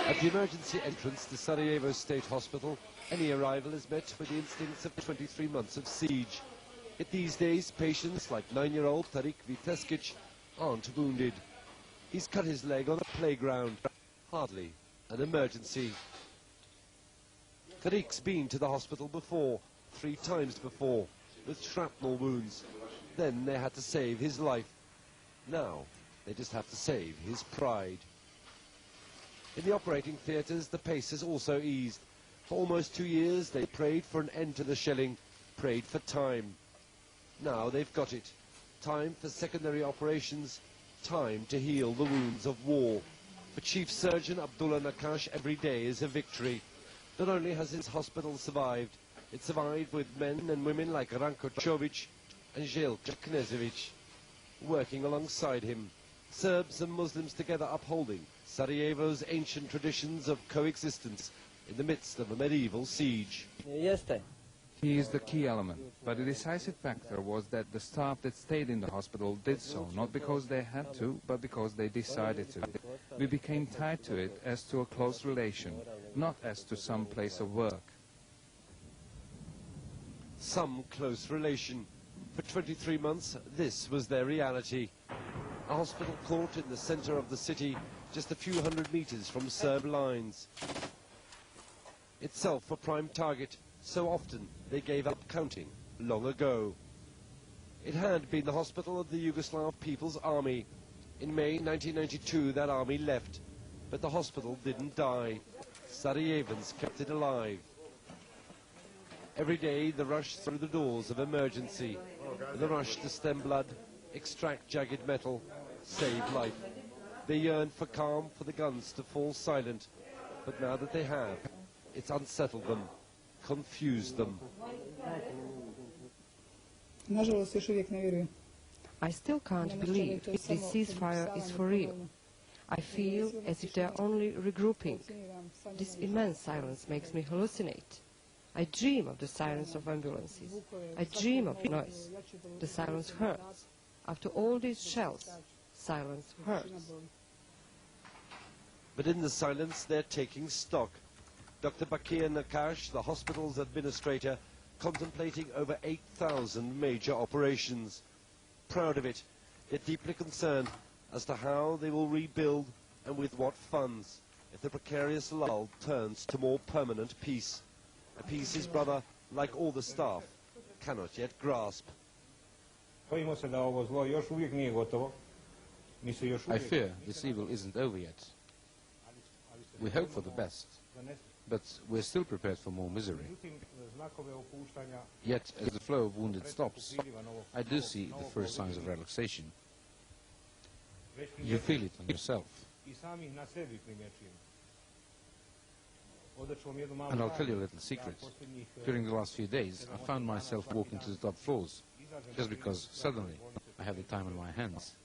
At the emergency entrance to Sarajevo State Hospital, any arrival is met with the instincts of 23 months of siege. Yet these days, patients like 9-year-old Tarik Viteskic aren't wounded. He's cut his leg on a playground. Hardly an emergency. Tarik's been to the hospital before, 3 times before, with shrapnel wounds. Then they had to save his life. Now, they just have to save his pride. In the operating theatres, the pace has also eased. For almost 2 years, they prayed for an end to the shelling, prayed for time. Now they've got it. Time for secondary operations, time to heal the wounds of war. For Chief Surgeon Abdullah Nakash, every day is a victory. Not only has his hospital survived, it survived with men and women like Ranko Chovic and Željko Knežević working alongside him. Serbs and Muslims together upholding Sarajevo's ancient traditions of coexistence in the midst of a medieval siege. He is the key element, but the decisive factor was that the staff that stayed in the hospital did so, not because they had to, but because they decided to. We became tied to it as to a close relation, not as to some place of work. Some close relation. For 23 months, this was their reality. A hospital court in the center of the city, just a few hundred meters from Serb lines. Itself a prime target, so often they gave up counting long ago. It had been the hospital of the Yugoslav People's Army. In May 1992, that army left, but the hospital didn't die. Sarajevans kept it alive. Every day, the rush through the doors of emergency, the rush to stem blood, extract jagged metal, save life. They yearn for calm, for the guns to fall silent, but now that they have, it's unsettled them, confused them. I still can't believe this ceasefire is for real. I feel as if they are only regrouping. This immense silence makes me hallucinate. I dream of the sirens of ambulances. I dream of noise. The silence hurts. After all these shells, silence hurts. But in the silence, they're taking stock. Dr. Bakir Nakash, the hospital's administrator, contemplating over 8,000 major operations. Proud of it, yet deeply concerned as to how they will rebuild and with what funds if the precarious lull turns to more permanent peace. A peace his brother, like all the staff, cannot yet grasp. I fear this evil isn't over yet. We hope for the best, but we're still prepared for more misery. Yet, as the flow of wounded stops, I do see the first signs of relaxation. You feel it on yourself. And I'll tell you a little secret. During the last few days, I found myself walking to the top floors, just because suddenly I have the time on my hands.